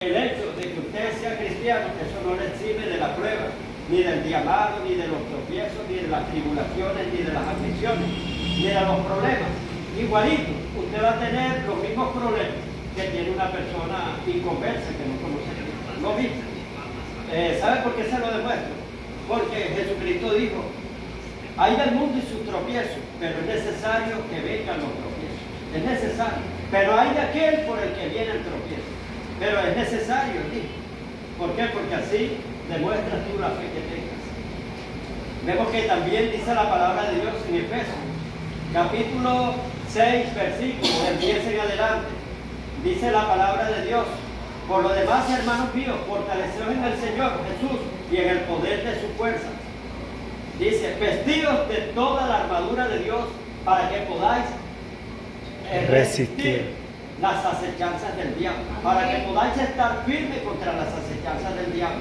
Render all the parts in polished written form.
El hecho de que usted sea cristiano, eso no le exime de la prueba, ni del día malo, ni de los tropiezos, ni de las tribulaciones, ni de las aflicciones, ni de los problemas. Igualito, usted va a tener los mismos problemas que tiene una persona inconversa que no conoce a Cristo. ¿Lo viste? ¿Sabe por qué se lo demuestro? Porque Jesucristo dijo, hay del mundo y sus tropiezos, pero es necesario que vengan los tropiezos. Es necesario. Pero hay de aquel por el que viene el tropiezo. Pero es necesario, dijo. ¿Por qué? Porque así demuestras tú la fe que tengas. Vemos que también dice la palabra de Dios en Efesios, capítulo 6, versículos del 10 en adelante. Dice la palabra de Dios: por lo demás, hermanos míos, fortaleceos en el Señor Jesús y en el poder de su fuerza. Dice, vestidos de toda la armadura de Dios para que podáis resistir las acechanzas del diablo, para que podáis estar firmes contra las acechanzas del diablo.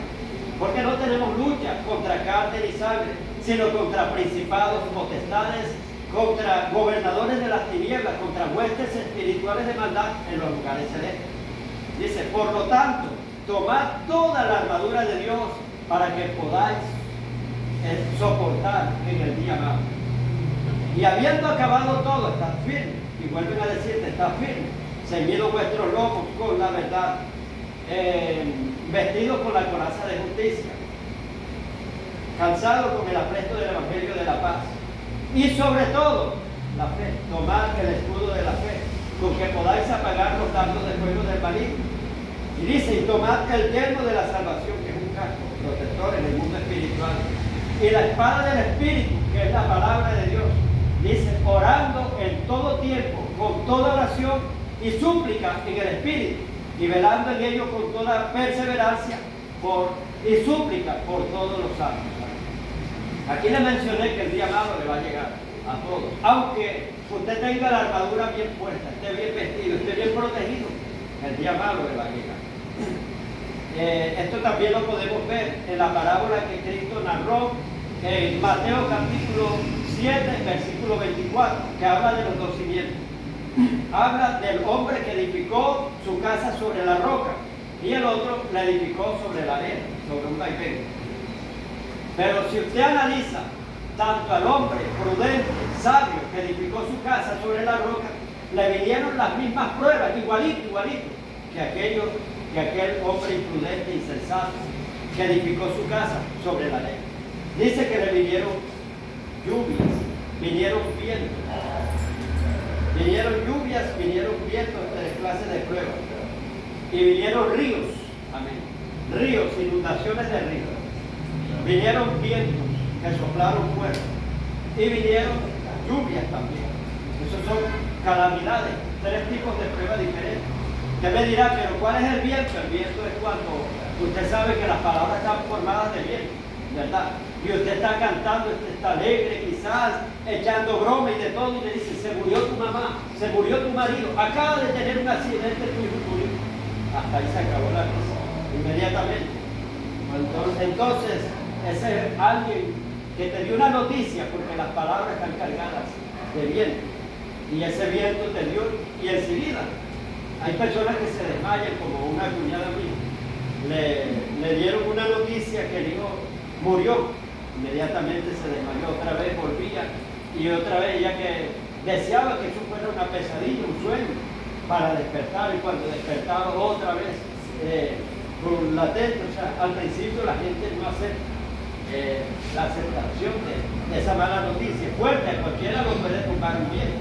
Porque no tenemos lucha contra carne ni sangre, sino contra principados, potestades, contra gobernadores de las tinieblas, contra huestes espirituales de maldad en los lugares celestes. Dice, por lo tanto, tomad toda la armadura de Dios para que podáis soportar en el día malo. Y habiendo acabado todo, estad firme. Y vuelven a decirte, estad firme. Ceñidos vuestros lomos con la verdad, vestidos con la coraza de justicia, calzados con el apresto del evangelio de la paz. Y sobre todo, la fe. Tomad el escudo de la fe, con que podáis apagar los dardos de fuego del maligno. Y dice, y tomad el yelmo de la salvación, que es un casco protector en el mundo espiritual. Y la espada del Espíritu, que es la palabra de Dios. Dice, orando en todo tiempo, con toda oración y súplica en el Espíritu, y velando en ello con toda perseverancia y súplica por todos los santos. Aquí le mencioné que el día malo le va a llegar a todos. Aunque usted tenga la armadura bien puesta, esté bien vestido, esté bien protegido, el día malo le va a llegar. Esto también lo podemos ver en la parábola que Cristo narró en Mateo capítulo 7, versículo 24, que habla de los dos cimientos. Habla del hombre que edificó su casa sobre la roca y el otro la edificó sobre la arena, sobre un vaivén. Pero si usted analiza tanto al hombre prudente, sabio, que edificó su casa sobre la roca, le vinieron las mismas pruebas, igualito, que aquel hombre imprudente, insensato, que edificó su casa sobre la arena. Dice que le vinieron lluvias, vinieron vientos. Vinieron lluvias, vinieron vientos, tres clases de pruebas. Y vinieron ríos, amén. Ríos, inundaciones de ríos. Vinieron vientos que soplaron fuerte. Y vinieron lluvias también. Esos son calamidades, tres tipos de pruebas diferentes. Usted me dirá, pero ¿cuál es el viento? El viento es cuando usted sabe que las palabras están formadas de viento, ¿verdad? Y usted está cantando, usted está alegre, quizás echando broma y de todo, y le dice, se murió tu mamá, se murió tu marido, acaba de tener un accidente tu hijo murió. Hasta ahí se acabó la cosa, inmediatamente. Entonces, ese es alguien que te dio una noticia, porque las palabras están cargadas de viento, y ese viento te dio, y enseguida hay personas que se desmayan, como una cuñada mía, le dieron una noticia que el hijo murió. Inmediatamente se desmayó, otra vez volvía y otra vez ella que deseaba que eso fuera una pesadilla, un sueño, para despertar, y cuando despertaba otra vez con latente. O sea, al principio la gente no acepta la aceptación de esa mala noticia. Fuerte, a cualquiera lo puede tumbar un bien.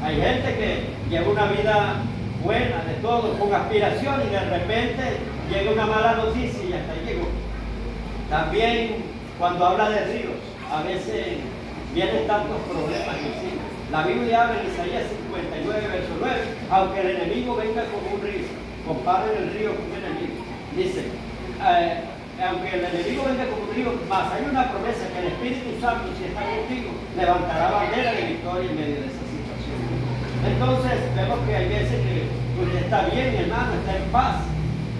Hay gente que lleva una vida buena, de todo, con aspiración, y de repente llega una mala noticia y hasta ahí llegó. También cuando habla de ríos, a veces vienen tantos problemas encima. La Biblia habla en Isaías 59, verso 9, aunque el enemigo venga como un río, comparen el río con un enemigo. Dice, aunque el enemigo venga como un río, mas hay una promesa que el Espíritu Santo, si está contigo, levantará bandera de victoria en medio de esa situación. Entonces vemos que hay veces que usted está bien, hermano, está en paz,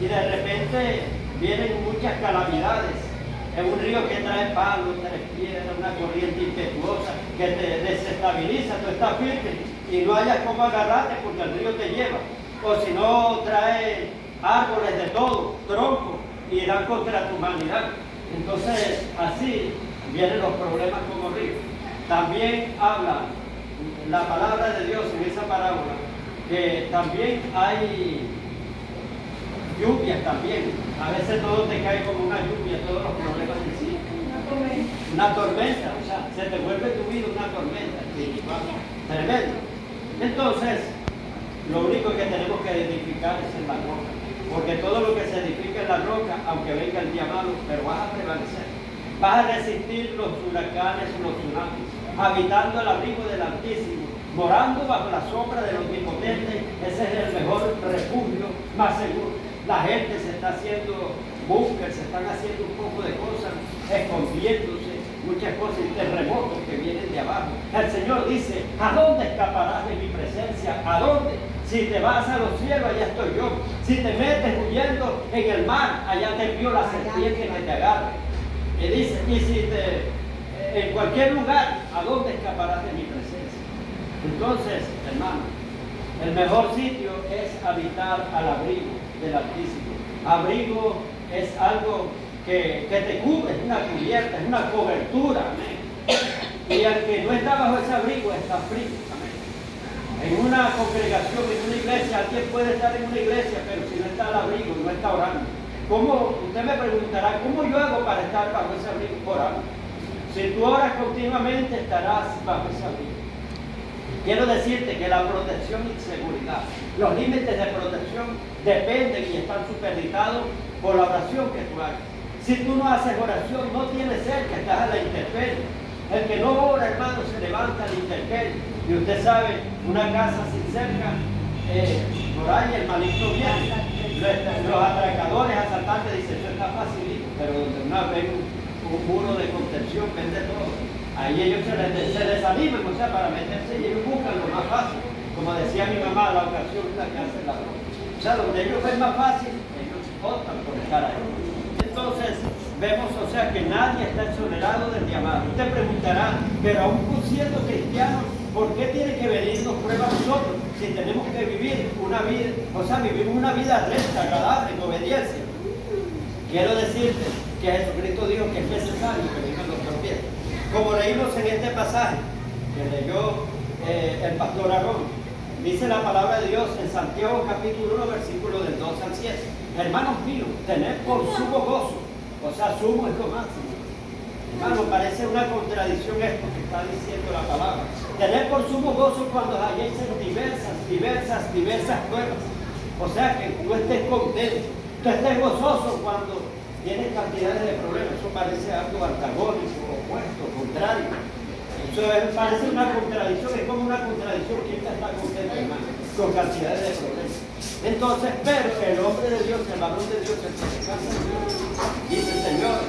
y de repente vienen muchas calamidades. Es un río que trae palos, trae piedras, una corriente impetuosa que te desestabiliza, tú estás firme y no hayas cómo agarrarte porque el río te lleva. O si no, trae árboles de todo, troncos, y irán contra tu humanidad. Entonces, así vienen los problemas como ríos. También habla la palabra de Dios en esa parábola, que también hay lluvias también. A veces todo te cae como una lluvia, todos los problemas en sí. Una tormenta, o sea, se te vuelve tu vida una tormenta. Tremendo. Entonces, lo único que tenemos que edificar es en la roca. Porque todo lo que se edifica en la roca, aunque venga el día malo, pero vas a prevalecer. Vas a resistir los huracanes, los tsunamis, habitando el abrigo del Altísimo, morando bajo la sombra del Omnipotente. Ese es el mejor refugio, más seguro. La gente se está haciendo búnker, se están haciendo un poco de cosas, escondiéndose, muchas cosas y terremotos que vienen de abajo. El Señor dice, ¿a dónde escaparás de mi presencia? ¿A dónde? Si te vas a los cielos, allá estoy yo. Si te metes huyendo en el mar, allá te envío la serpiente que te agarre. Y dice, y si en cualquier lugar, ¿a dónde escaparás de mi presencia? Entonces, hermano, el mejor sitio es habitar al abrigo del Altísimo. Abrigo es algo que te cubre, es una cubierta, es una cobertura. Amén. Y el que no está bajo ese abrigo está frío. Amén. En una congregación, en una iglesia, alguien puede estar en una iglesia, pero si no está al abrigo, no está orando. ¿Cómo? Usted me preguntará, ¿cómo yo hago para estar bajo ese abrigo? Orando. Si tú oras continuamente, estarás bajo ese abrigo. Quiero decirte que la protección y seguridad, los límites de protección dependen y están supeditados por la oración que tú hagas. Si tú no haces oración, no tienes cerca, estás a la intemperie. El que no ora, hermano, se levanta a la intemperie. Y usted sabe, una casa sin cerca, por ahí el maligno viene. Los atracadores, asaltantes dicen, eso está facilito, pero donde una vez un muro de contención, vende todo. Ahí ellos se desaniman, o sea, para meterse y ellos buscan lo más fácil. Como decía mi mamá, la ocasión es la que hace la broma. O sea, donde ellos ven más fácil, ellos optan por estar ahí. Entonces, vemos, o sea, que nadie está exonerado del llamado. Usted preguntará, pero aún siendo cristianos, ¿por qué tiene que venirnos pruebas a nosotros? Si tenemos que vivir una vida, o sea, vivimos una vida recta, agradable, en obediencia. Quiero decirte que Jesucristo dijo que es necesario que vengan los tropiezos. Como leímos en este pasaje que leyó el pastor Aarón, dice la palabra de Dios en Santiago capítulo 1, versículo del 2 al 7. Hermanos míos, tened por sumo gozo, o sea, sumo es lo máximo. Hermano, parece una contradicción esto que está diciendo la palabra. Tened por sumo gozo cuando halléis diversas pruebas. O sea, que tú estés contento, tú estés gozoso cuando tienes cantidades de problemas. Eso parece algo antagónico, opuesto, contrario. Eso parece una contradicción, es como una contradicción. ¿Quién está contento, hermano? Con cantidades de problemas. Entonces, pero el hombre de Dios, el varón de Dios, el que descansa en Dios, dice, Señor,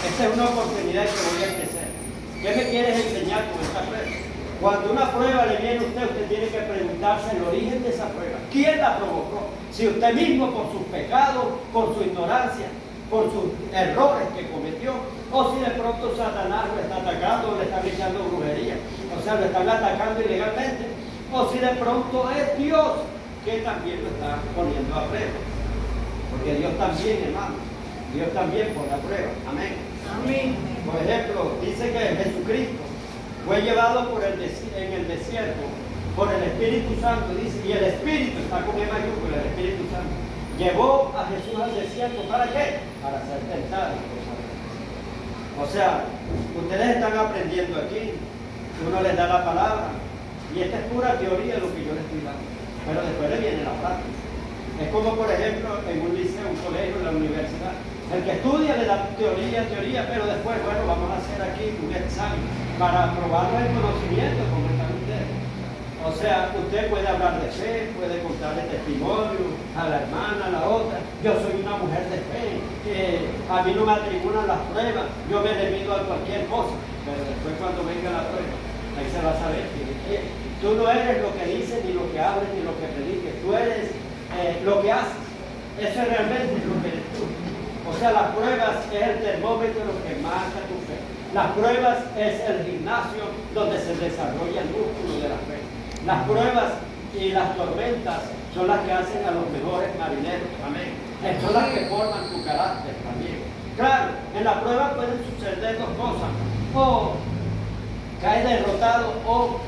esta es una oportunidad que voy a crecer. ¿Qué me quieres enseñar con esta prueba? Cuando una prueba le viene a usted, usted tiene que preguntarse el origen de esa prueba. ¿Quién la provocó? Si usted mismo por sus pecados, por su ignorancia, por sus errores que cometió, o si de pronto Satanás lo está atacando o le están echando brujería, o sea, lo están atacando ilegalmente, o si de pronto es Dios que también lo está poniendo a prueba. Porque Dios también, hermano, Dios también pone a prueba. Amén. Amén. Por ejemplo, dice que Jesucristo fue llevado en el desierto por el Espíritu Santo, dice, y el Espíritu, está con E mayúscula, el Espíritu Santo, llevó a Jesús al desierto, ¿para qué? Para ser tentado. O sea, ustedes están aprendiendo aquí, uno les da la palabra, y esta es pura teoría lo que yo les estoy dando, pero después le viene la práctica. Es como, por ejemplo, en un liceo, un colegio, en la universidad. El que estudia le da teoría, pero después, bueno, vamos a hacer aquí un examen para probarlo el conocimiento, como están ustedes. O sea, usted puede hablar de fe, puede contarle testimonio a la hermana, a la otra. Yo soy una mujer de fe, a mí no me atribulan las pruebas, yo me remito a cualquier cosa. Pero después cuando venga la prueba, ahí se va a saber que tú no eres lo que dices, ni lo que hables, ni lo que prediques. Tú eres lo que haces. Eso es realmente lo que eres tú. O sea, las pruebas es el termómetro que marca tu fe. Las pruebas es el gimnasio donde se desarrolla el músculo de la fe. Las pruebas y las tormentas son las que hacen a los mejores marineros. Amén. Son las que forman tu carácter también. Claro, en la prueba pueden suceder dos cosas. O caes derrotado o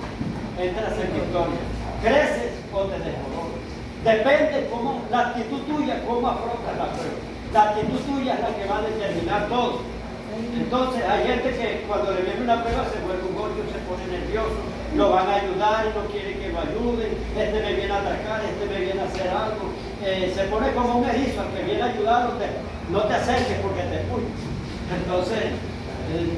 entras en victoria. Creces o te desmoronas. Depende cómo, la actitud tuya, cómo afrontas la prueba. La actitud tuya es la que va a determinar todo. Entonces hay gente que cuando le viene una prueba se vuelve un gordo, se pone nervioso, lo van a ayudar y no quiere que lo ayuden, este me viene a atacar, este me viene a hacer algo, se pone como un erizo, al que viene a ayudar no te acerques porque te expulsa. Entonces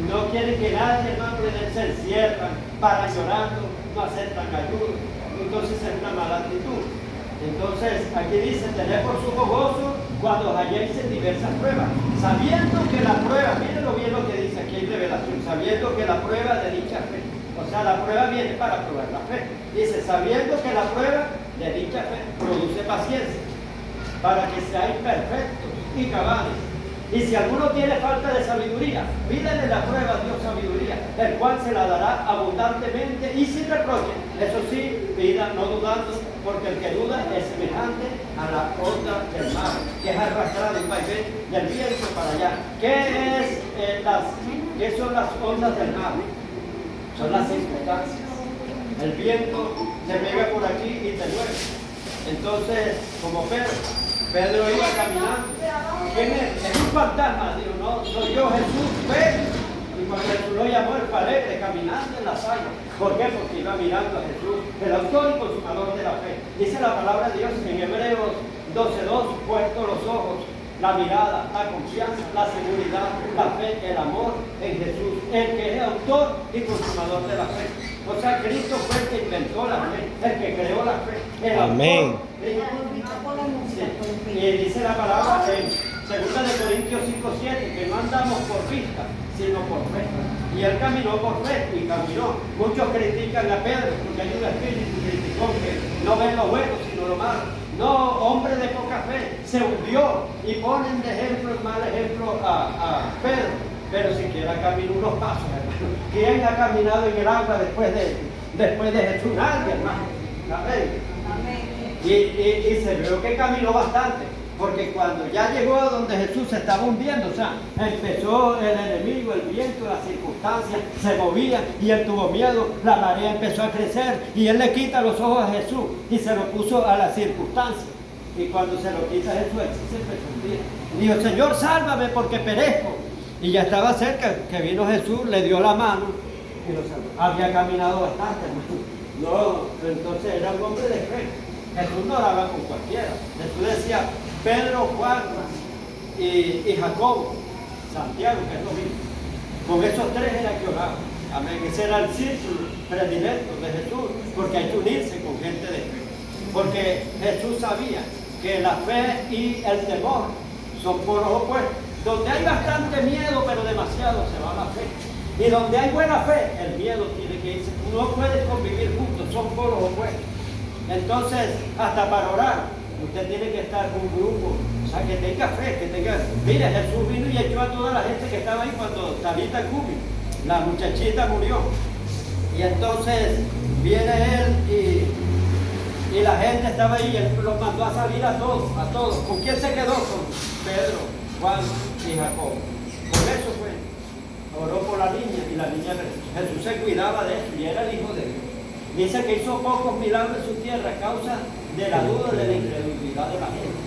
no quiere que nadie, hermano, se encierran, para llorando, no aceptan ayuda, entonces es una mala actitud. Entonces aquí dice, tened por sumo gozo cuando halléis en diversas pruebas, sabiendo que la prueba, mírenlo bien lo que dice aquí en Revelación, sabiendo que la prueba de dicha fe, o sea, la prueba viene para probar la fe. Dice, sabiendo que la prueba de dicha fe produce paciencia, para que seáis perfectos y cabales. Y si alguno tiene falta de sabiduría, pídele la prueba a Dios sabiduría, el cual se la dará abundantemente y sin reproche. Eso sí, pida no dudando, porque el que duda es semejante a la onda del mar, que es arrastrada un vaivén del viento para allá. ¿Qué son las ondas del mar? Son las circunstancias. El viento se pega por aquí y te mueve. Entonces, como Pedro iba caminando. ¿Quién es? Es un fantasma. Digo, no, soy yo, Jesús, ven. Y cuando Jesús lo llamó, él fue alegre, caminando en la sala. ¿Por qué? Porque iba mirando a Jesús, el autor y consumador de la fe. Dice la palabra de Dios en Hebreos 12:2, puesto los ojos, la mirada, la confianza, la seguridad, la fe, el amor en Jesús, el que es autor y consumador de la fe. O sea, Cristo fue el que inventó la fe, el que creó la fe. El Amén. Sí. Y dice la palabra en 2 Corintios 5:7 que no andamos por vista, sino por fe. Y él caminó por fe y caminó. Muchos critican a Pedro porque hay un espíritu criticón que no ve lo bueno sino lo malo. No, hombre de poca fe, se hundió y ponen de ejemplo, el mal ejemplo a Pedro. Pero siquiera caminó unos pasos, hermano. ¿Quién ha caminado en el agua después de Jesús? Nadie, hermano. Amén. Y se vio que caminó bastante, porque cuando ya llegó a donde Jesús se estaba hundiendo, o sea, empezó el enemigo, el viento, las circunstancias, se movía y él tuvo miedo, la marea empezó a crecer y él le quita los ojos a Jesús y se lo puso a las circunstancias. Y cuando se lo quita Jesús, él se empezó a hundir. Y dijo, Señor, sálvame porque perezco. Y ya estaba cerca, que vino Jesús, le dio la mano y lo salvó. Había caminado bastante, hermano. No, entonces era un hombre de fe. Jesús no oraba con cualquiera. Jesús decía, Pedro, Juan y Jacobo, Santiago, que es lo mismo. Con esos tres era que oraba. Amén. Ese era el círculo predilecto de Jesús, porque hay que unirse con gente de fe. Porque Jesús sabía que la fe y el temor son polos opuestos. Donde hay bastante miedo, pero demasiado, se va la fe. Y donde hay buena fe, el miedo tiene que irse. No pueden convivir juntos, son polos opuestos. Entonces, hasta para orar, usted tiene que estar con un grupo, o sea, que tenga fe, que tenga... Mire, Jesús vino y echó a toda la gente que estaba ahí cuando Tabita Cumi, la muchachita murió. Y entonces viene él y la gente estaba ahí, y él los mandó a salir a todos. ¿Con quién se quedó? Con Pedro, Juan y Jacob. Por eso fue. Oró por la niña y la niña, Jesús se cuidaba de eso y era el Hijo de Dios. Dice que hizo pocos milagros en su tierra a causa de la duda, de la incredulidad de la gente.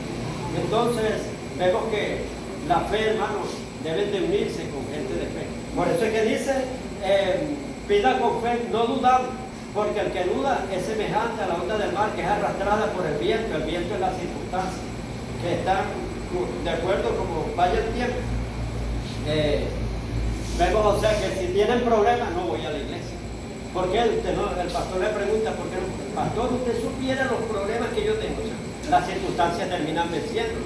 Entonces, vemos que la fe, hermanos, deben de unirse con gente de fe. Por eso es que dice, pida con fe, no dudando, porque el que duda es semejante a la onda del mar que es arrastrada por el viento es la circunstancia, que están de acuerdo como vaya el tiempo. Vemos, o sea, que si tienen problemas, no voy a la iglesia. ¿Por qué? El pastor le pregunta, ¿por qué no? Pastor, usted supiera los problemas que yo tengo. O sea, las circunstancias terminan venciendo.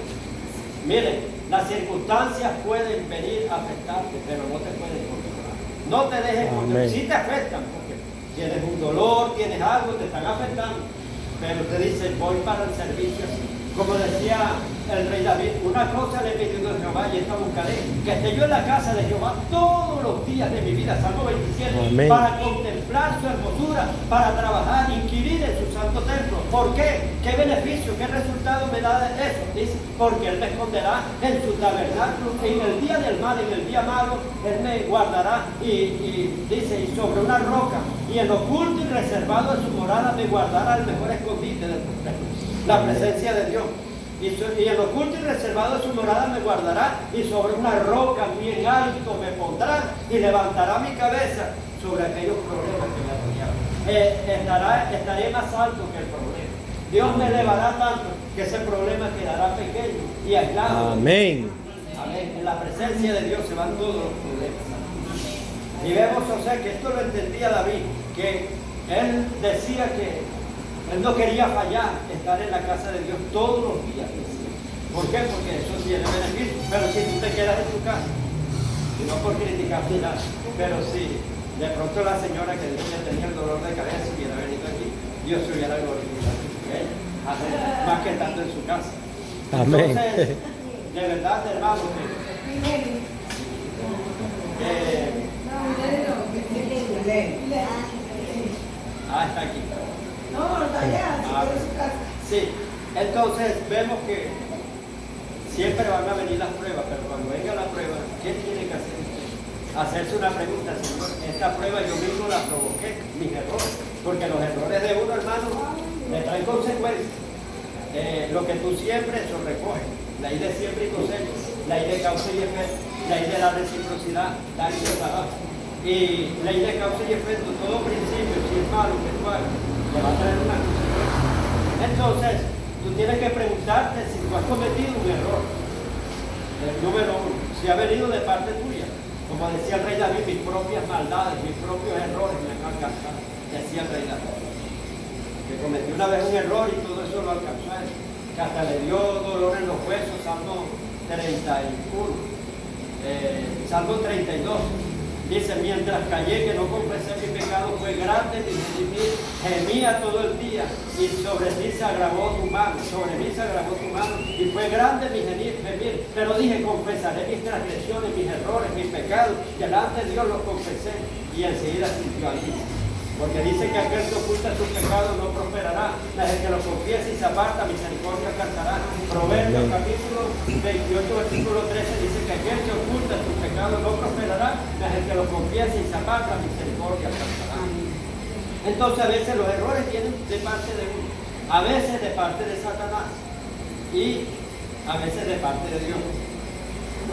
Miren, las circunstancias pueden venir a afectarte, pero no te pueden controlar. No te dejes controlar. Sí te afectan, porque tienes un dolor, tienes algo, te están afectando. Pero te dicen, voy para el servicio así. Como decía el rey David, una cosa le he pedido a Jehová y esta buscaré, que esté yo en la casa de Jehová todos los días de mi vida, Salmo 27, Amén. para contemplar su hermosura, para trabajar, inquirir en su santo templo. ¿Por qué? ¿Qué beneficio, qué resultado me da de eso? Dice, porque Él me esconderá en su tabernáculo, en el día del mal, en el día malo, Él me guardará y dice, y sobre una roca, y en oculto y reservado de su morada me guardará el mejor escondite del pueblo. La presencia de Dios. Y en oculto y reservado de su morada me guardará, y sobre una roca bien alto me pondrá, y levantará mi cabeza sobre aquellos problemas que me rodeaban. Estaré más alto que el problema. Dios me elevará tanto que ese problema quedará pequeño y aislado. Amén. Amén. En la presencia de Dios se van todos los problemas. Y vemos, o sea, que esto lo entendía David, que él decía que él no quería fallar, estar en la casa de Dios todos los días. ¿Por qué? Porque eso tiene beneficio. Pero si tú te quedas en tu casa, y no por criticar ni nada, pero si de pronto la señora que dijo que tenía el dolor de cabeza hubiera venido aquí, Dios se hubiera glorificado más que estando en su casa. Amén. Entonces, de verdad, hermano, está aquí. No, está allá, en su casa. Sí, entonces vemos que siempre van a venir las pruebas, pero cuando venga la prueba, ¿qué tiene que hacer usted? Hacerse una pregunta, Señor, esta prueba yo mismo la provoqué, mis errores, porque los errores de uno, hermano, le traen consecuencias. Lo que tú siembres, eso recoge. La ley de siembra y cosecha, la ley de causa y efecto, la ley de la reciprocidad, la ley de trabajo. Y la ley de causa y efecto, todo principio, si es malo, que es malo, te va a traer una consecuencia. Entonces, tú tienes que preguntarte si tú has cometido un error. El número uno, si ha venido de parte tuya. Como decía el rey David, mis propias maldades, mis propios errores me han alcanzado. Decía el rey David. Que cometió una vez un error y todo eso lo alcanzó a él. Que hasta le dio dolor en los huesos, Salmo 31. Salmo 32. Dice, mientras callé que no confesé mi pecado, fue grande mi gemir, gemía todo el día, y sobre ti se agravó tu mano, sobre mí se agravó tu mano, y fue grande mi gemir, pero dije, confesaré mis transgresiones, mis errores, mis pecados, y delante de Dios los confesé, y enseguida sintió alivio. Porque dice que aquel que oculta sus pecados no prosperará, mas el que los confiesa y se aparta, misericordia alcanzará. Proverbios capítulo 28, versículo 13 dice que aquel que oculta sus pecados no prosperará, mas el que los confiesa y se aparta, misericordia alcanzará. Entonces a veces los errores vienen de parte de uno, a veces de parte de Satanás y a veces de parte de Dios.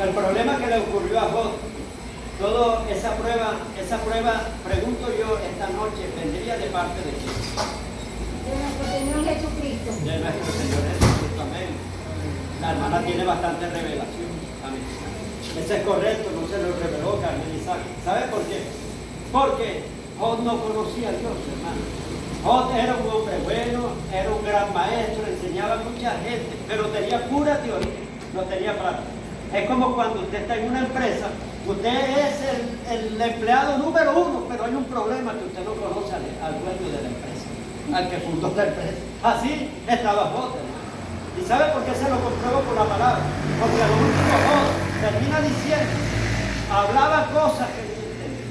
El problema que le ocurrió a Job, toda esa prueba, pregunto yo esta noche, vendría de parte de quién? De nuestro Señor Jesucristo. De nuestro Señor Jesucristo, amén. La hermana tiene bastante revelación, amén. Eso es correcto, no se lo reveló Carmen Isaac. ¿Sabe por qué? Porque Job no conocía a Dios, hermano. Job era un hombre bueno, era un gran maestro, enseñaba a mucha gente, pero tenía pura teoría, no tenía práctica. Es como cuando usted está en una empresa, usted es el empleado número uno, pero hay un problema que usted no conoce al dueño de la empresa, al que fundó la empresa. Así estaba Job, hermano. ¿Y sabe por qué se lo compruebo por la palabra? Porque a lo último Job termina diciendo, hablaba cosas que no entendía.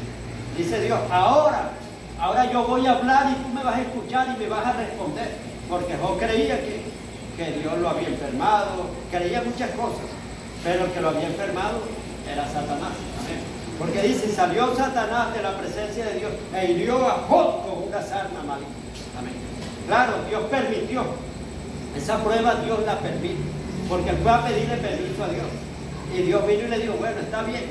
Dice Dios, ahora yo voy a hablar y tú me vas a escuchar y me vas a responder. Porque Job creía que Dios lo había enfermado, creía muchas cosas. Pero el que lo había enfermado era Satanás. Amén. Porque dice, salió Satanás de la presencia de Dios e hirió a Job con una sarna maligna. Amén. Claro, Dios permitió. Esa prueba Dios la permite. Porque él fue a pedirle permiso a Dios. Y Dios vino y le dijo, bueno, está bien.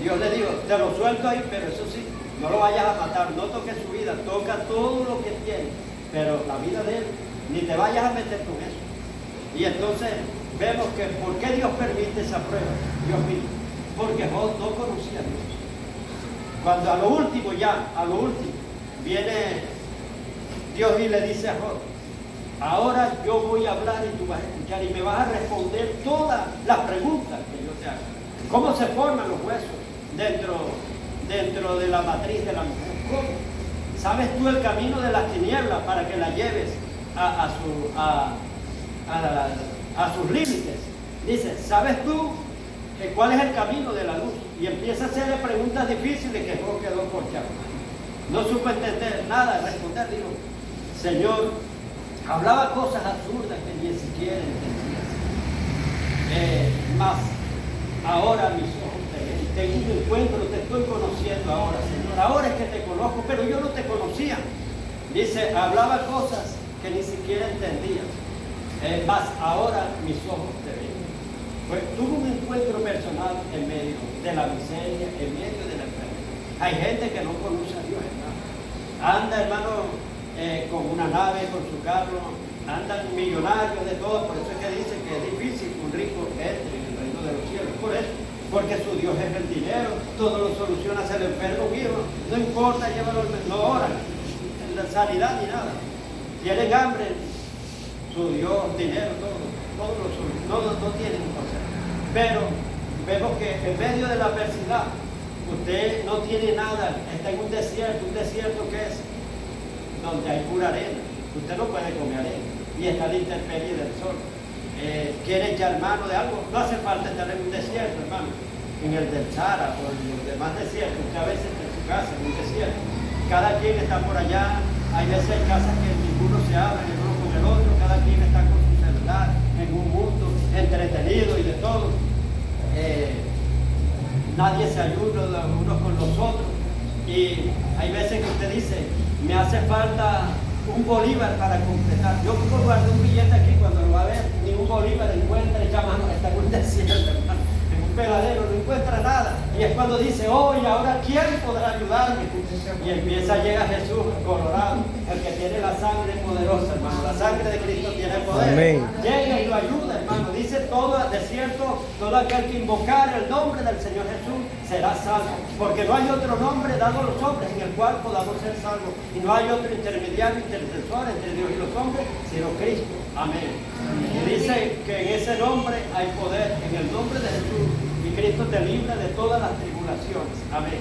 Dios le dijo, te lo suelto ahí, pero eso sí, no lo vayas a matar, no toques su vida, toca todo lo que tiene. Pero la vida de él, ni te vayas a meter con eso. Y entonces vemos que ¿por qué Dios permite esa prueba? Dios mismo. Porque Job no conocía a Dios. Cuando a lo último, viene Dios y le dice a Job, ahora yo voy a hablar y tú vas a escuchar y me vas a responder todas las preguntas que yo te haga. ¿Cómo se forman los huesos dentro de la matriz de la mujer? ¿Cómo? ¿Sabes tú el camino de las tinieblas para que la lleves a sus límites. Dice, ¿sabes tú cuál es el camino de la luz? Y empieza a hacerle preguntas difíciles que Job quedó corchado. No supo entender nada, responder. Digo, Señor, hablaba cosas absurdas que ni siquiera entendía. Más ahora mis ojos te ven, tengo un encuentro, te estoy conociendo ahora, Señor. Ahora es que te conozco, pero yo no te conocía. Dice, hablaba cosas que ni siquiera entendía. Más ahora mis ojos te ven. Pues tuvo un encuentro personal en medio de la miseria, en medio de la enfermedad. Hay gente que no conoce a Dios, hermano. Anda, hermano, con una nave, con su carro, andan millonarios de todo. Por eso es que dicen que es difícil que un rico entre en el reino de los cielos. Por eso, porque su Dios es el dinero, todo lo soluciona, se le enferma un hijo, no importa, llévalo, no oran en la sanidad ni nada. Tienen hambre, su Dios, dinero, todo lo soluciona, no tienen un consejo. Pero vemos que en medio de la adversidad, usted no tiene nada, está en un desierto que es donde hay pura arena, usted no puede comer arena, y está a la intemperie del sol. Quiere echar mano de algo, no hace falta estar en un desierto, hermano, en el del Sahara o en los demás desiertos. Usted a veces en su casa, en un desierto, cada quien está por allá. Hay veces hay casas que ninguno se habla el uno con el otro, cada quien está con su celular, en un mundo entretenido y de todo. Nadie se ayuda unos con los otros. Y hay veces que usted dice, me hace falta un bolívar para completar. Yo guardé un billete aquí, cuando lo va a ver, ni un bolívar encuentra, echa mano, está en un desierto, hermano, en un peladero, no encuentra nada. Y es cuando dice, oh, y ahora ¿quién podrá ayudarme? Y empieza, llega Jesús colorado, el que tiene la sangre poderosa, hermano. La sangre de Cristo tiene poder. Amén. Llega y lo ayuda, hermano. Dice todo, de cierto, todo aquel que invocar el nombre del Señor Jesús será salvo. Porque no hay otro nombre dado a los hombres en el cual podamos ser salvos. Y no hay otro intermediario, intercesor entre Dios y los hombres, sino Cristo. Amén. Y dice que en ese nombre hay poder, en el nombre de Jesús. Y Cristo te libra de todas las tribulaciones. Amén.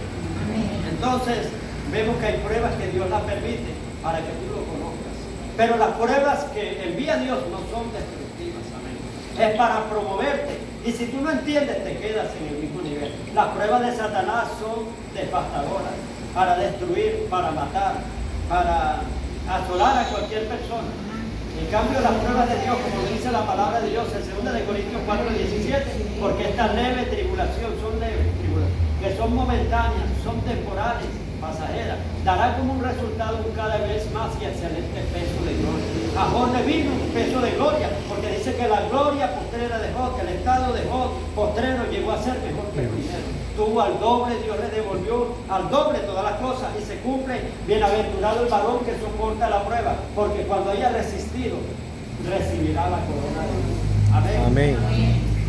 Entonces, vemos que hay pruebas que Dios las permite para que tú lo conozcas. Pero las pruebas que envía Dios no son destructivas. Amén. Es para promoverte. Y si tú no entiendes, te quedas en el mismo nivel. Las pruebas de Satanás son devastadoras, para destruir, para matar, para asolar a cualquier persona. En cambio, las pruebas de Dios, como dice la palabra de Dios en 2 Corintios 4:17, porque esta leve tribulación, son leves tribulaciones, que son momentáneas, son temporales, pasajeras, dará como un resultado cada vez más y excelente peso de gloria. A Job le vino un peso de gloria, porque dice que la gloria postrera de Job, que el estado de Job postrero llegó a ser mejor que el primero. Tuvo al doble, Dios le devolvió al doble todas las cosas y se cumple. Bienaventurado el varón que soporta la prueba, porque cuando haya resistido, recibirá la corona de Dios. Amén. Amén.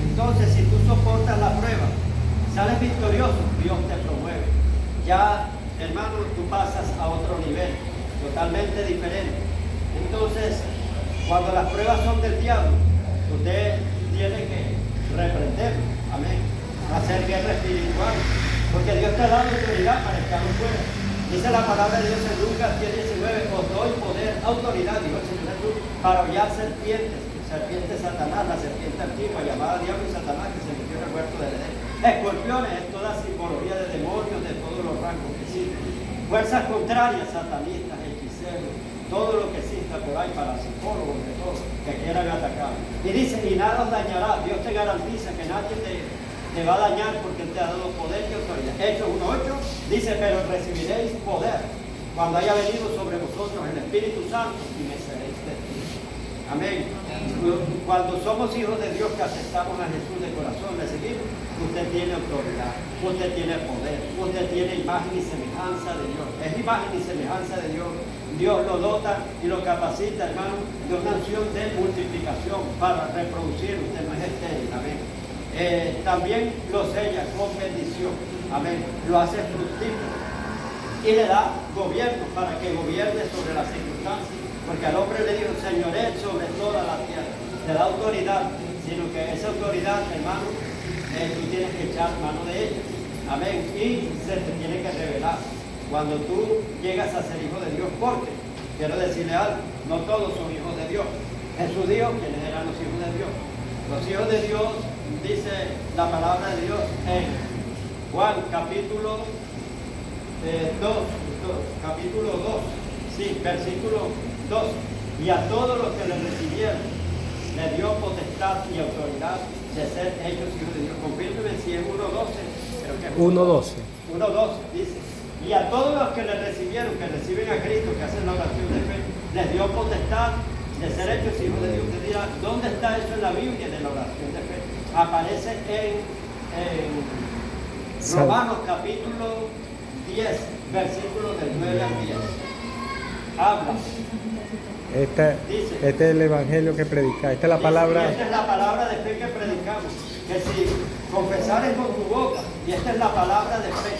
Entonces, si tú soportas la prueba, sales victorioso, Dios te promueve. Ya, hermano, tú pasas a otro nivel, totalmente diferente. Entonces, cuando las pruebas son del diablo, usted tiene que reprenderlo. Amén. Hacer guerra espiritual, porque Dios te ha dado autoridad para echarlo fuera. Dice la palabra de Dios en Lucas 10:19, os doy poder, autoridad, dijo el Señor Jesús, para hollar serpientes, serpiente Satanás, la serpiente antigua llamada Diablo y Satanás, que se metió en el huerto del Edén. Escorpiones es toda simbología de demonios de todos los rangos que existen. Fuerzas contrarias, satanistas, hechiceros, todo lo que exista por ahí, para psicólogos, de todo, que quieran atacar. Y dice, y nada os dañará. Dios te garantiza que nadie te va a dañar, porque Él te ha dado poder y autoridad. Hechos 1:8 dice, pero recibiréis poder cuando haya venido sobre vosotros el Espíritu Santo y me seréis testigos. Amén. Cuando somos hijos de Dios, que aceptamos a Jesús de corazón, le seguimos, usted tiene autoridad, usted tiene poder, usted tiene imagen y semejanza de Dios. Es imagen y semejanza de Dios. Dios lo dota y lo capacita, hermano, de una acción de multiplicación para reproducir. Usted no es estéril. Amén. También lo sella con bendición. Amén. Lo hace fructífero. Y le da gobierno para que gobierne sobre las circunstancias. Porque al hombre le dio señoret sobre toda la tierra. Le da autoridad, sino que esa autoridad, hermano, tú tienes que echar mano de ella. Amén. Y se te tiene que revelar cuando tú llegas a ser hijo de Dios. Porque, quiero decirle algo, no todos son hijos de Dios. Jesús dijo quiénes eran los hijos de Dios. Los hijos de Dios, dice la palabra de Dios en Juan capítulo 2, sí, versículo 2. Y a todos los que le recibieron, le dio potestad y autoridad de ser hechos hijos de Dios. Confírmeme si es 1:12, creo que es 1:12. 1:12, dice. Y a todos los que le recibieron, que reciben a Cristo, que hacen la oración de fe, les dio potestad de ser hechos hijos de Dios. Usted dirá, ¿dónde está eso en la Biblia de la oración de fe? Aparece en Romanos capítulo 10, versículos del 9 al 10. Habla. Este es el evangelio que predica. Esta es la palabra. Esta es la palabra de fe que predicamos. Que si confesares con tu boca, y esta es la palabra de fe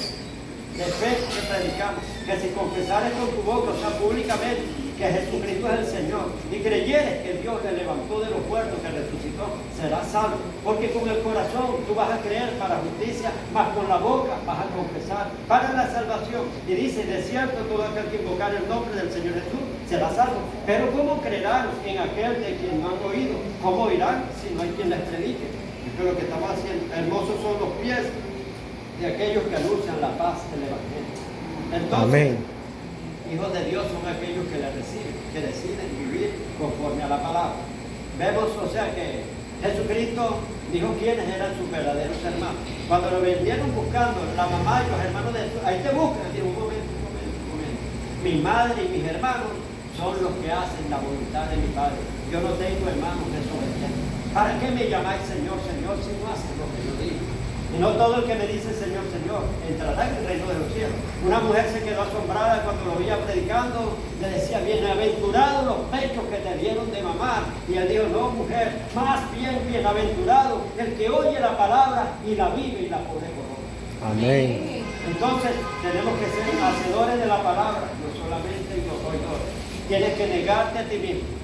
que predicamos. Que si confesares con tu boca, o sea, públicamente, que Jesucristo es el Señor, y creyeres que Dios le levantó de los muertos, que resucitó, serás salvo. Porque con el corazón tú vas a creer para justicia, mas con la boca vas a confesar para la salvación. Y dice, de cierto, todo aquel que invocar el nombre del Señor Jesús será salvo. Pero ¿cómo creerán en aquel de quien no han oído? ¿Cómo oirán si no hay quien les predique? Esto es lo que estamos haciendo. Hermosos son los pies de aquellos que anuncian la paz del Evangelio. Entonces, Amén. hijos de Dios son aquellos que le reciben, que deciden vivir conforme a la palabra. Vemos, o sea, que Jesucristo dijo quiénes eran sus verdaderos hermanos. Cuando lo vinieron buscando, la mamá y los hermanos de Jesús, ahí te buscan, dijo, un momento. Mi madre y mis hermanos son los que hacen la voluntad de mi Padre. Yo no tengo hermanos desobedientes. ¿Para qué me llamáis Señor, Señor, si no haces lo que yo digo? Y no todo el que me dice Señor, Señor, entrará en el reino de los cielos. Una mujer se quedó asombrada cuando lo veía predicando, le decía, bienaventurados los pechos que te dieron de mamar. Y él dijo, no, mujer, más bien bienaventurado el que oye la palabra y la vive y la pone por obra. Amén. Entonces, tenemos que ser hacedores de la palabra, no solamente los oidores. Tienes que negarte a ti mismo.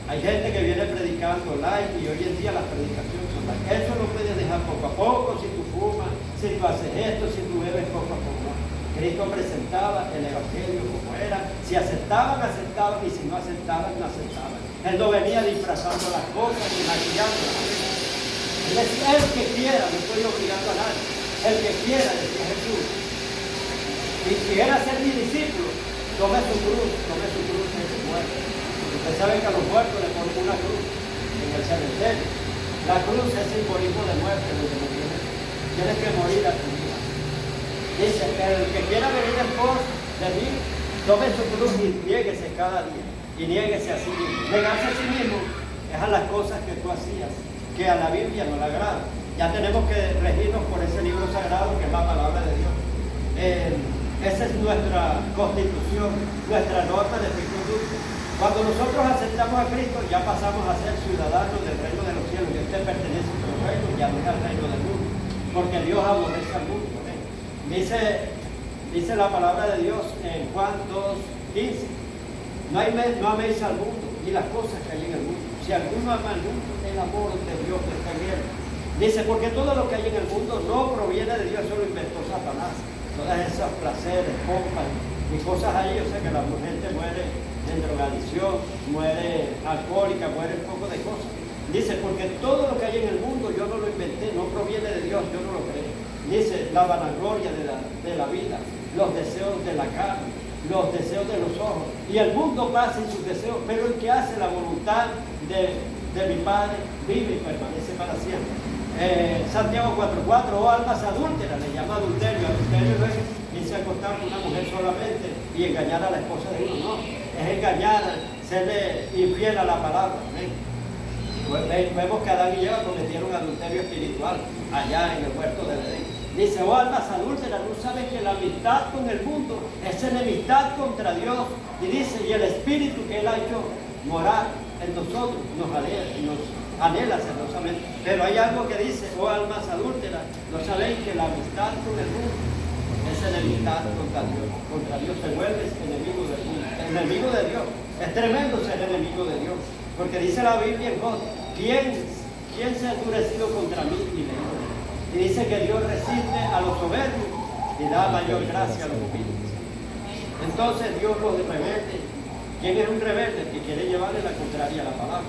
Hay gente que viene predicando live y hoy en día las predicaciones son live. Eso lo puedes dejar poco a poco, si tú fumas, si tú haces esto, si tú bebes poco a poco. Cristo presentaba el Evangelio como era. Si aceptaban, aceptaban, y si no aceptaban, no aceptaban. Él no venía disfrazando las cosas ni maquillándolas. Él decía, el que quiera, no estoy obligando a nadie. El que quiera, decía Jesús. Y si quiera ser mi discípulo, tome su cruz y se muere. Ustedes saben que a los muertos le ponen una cruz en el cementerio. La cruz es simbolismo de muerte, donde murieron. Tienes que morir a tu vida. Dice que el que quiera venir en pos de mí, tome su cruz y niéguese cada día. Y niéguese a sí mismo. Negarse a sí mismo es a las cosas que tú hacías, que a la Biblia no le agrada. Ya tenemos que regirnos por ese libro sagrado que es la palabra de Dios. Esa es nuestra constitución, nuestra norma de fe y conducta. Cuando nosotros aceptamos a Cristo, ya pasamos a ser ciudadanos del reino de los cielos. Y usted pertenece a su reino, ya no es al reino del mundo. Porque Dios aborrece al mundo. Dice la palabra de Dios en Juan 2:15. No améis al mundo ni las cosas que hay en el mundo. Si alguno ama al mundo, el amor de Dios no está en él. Dice, porque todo lo que hay en el mundo no proviene de Dios, eso lo inventó Satanás. Todas esas placeres, pompas y cosas ahí, o sea que la gente muere en drogadicción, muere alcohólica, muere un poco de cosas. Dice, porque todo lo que hay en el mundo yo no lo inventé, no proviene de Dios, yo no lo creo. Dice, la vanagloria de la vida, los deseos de la carne, los deseos de los ojos. Y el mundo pasa en sus deseos, pero el que hace la voluntad de mi Padre vive y permanece para siempre. Santiago 4:4, oh almas adúlteras, le llama adulterio. Adulterio no es irse a acostar con una mujer solamente y engañar a la esposa de uno, no. Es engañar, serle infiel a la palabra. Vemos que Adán y Eva cometieron adulterio espiritual allá en el huerto del Edén. Dice, oh almas adúlteras, ¿no saben que la amistad con el mundo es enemistad contra Dios? Y dice, y el Espíritu que Él ha hecho morar en nosotros nos anhela celosamente. Pero hay algo que dice, oh almas adúlteras, ¿no sabéis que la amistad con el mundo es enemistad contra Dios? Contra Dios te vuelves enemigo del mundo, enemigo de Dios. Es tremendo ser enemigo de Dios. Porque dice la Biblia en Job, ¿quién se ha endurecido contra mí? Y dice que Dios resiste a los soberbios y da mayor gracia a los humildes. Entonces Dios los rebelde. ¿Quién es un rebelde? Que quiere llevarle la contraria a la palabra.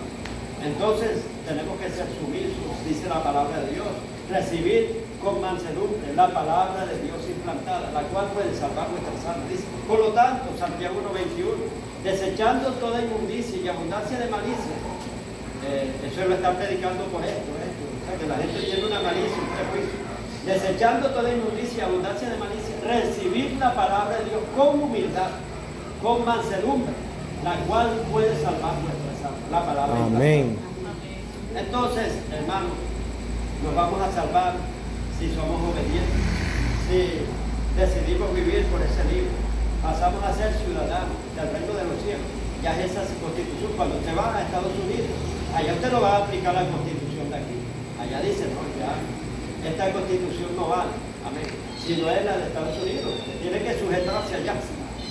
Entonces tenemos que ser sumisos, dice la palabra de Dios. Recibir con mansedumbre la palabra de Dios implantada, la cual puede salvar nuestras almas. Dice, por lo tanto, Santiago 1:21, desechando toda inmundicia y abundancia de malicia. Eso lo está predicando por esto. O sea, que la gente tiene una malicia, un prejuicio. Desechando toda inmundicia y abundancia de malicia, recibir la palabra de Dios con humildad, con mansedumbre, la cual puede salvar nuestras almas. La palabra de Dios. Amén. Entonces, hermanos, nos vamos a salvar si somos obedientes, si decidimos vivir por ese libro. Pasamos a ser ciudadanos del reino de los cielos. Ya es esa constitución. Cuando usted va a Estados Unidos, allá usted no va a aplicar la constitución de aquí. Allá dice, no, ya, esta constitución no vale. Amén. Si no es la de Estados Unidos, tiene que sujetarse allá.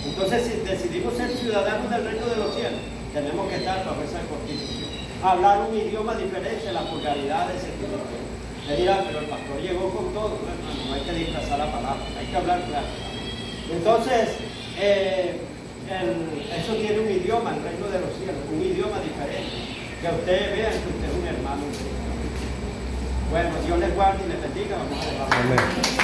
Entonces, si decidimos ser ciudadanos del reino de los cielos, tenemos que estar bajo esa constitución. Hablar un idioma diferente a las vulgaridades espirituales. Le dirán, pero el pastor llegó con todo. No, hermano, no hay que disfrazar la palabra, hay que hablar claro. Entonces, eso tiene un idioma, el reino de los cielos, un idioma diferente. Que ustedes vean que usted es un hermano. Bueno, Dios les guarde y les bendiga. Vamos a dejar. Amén.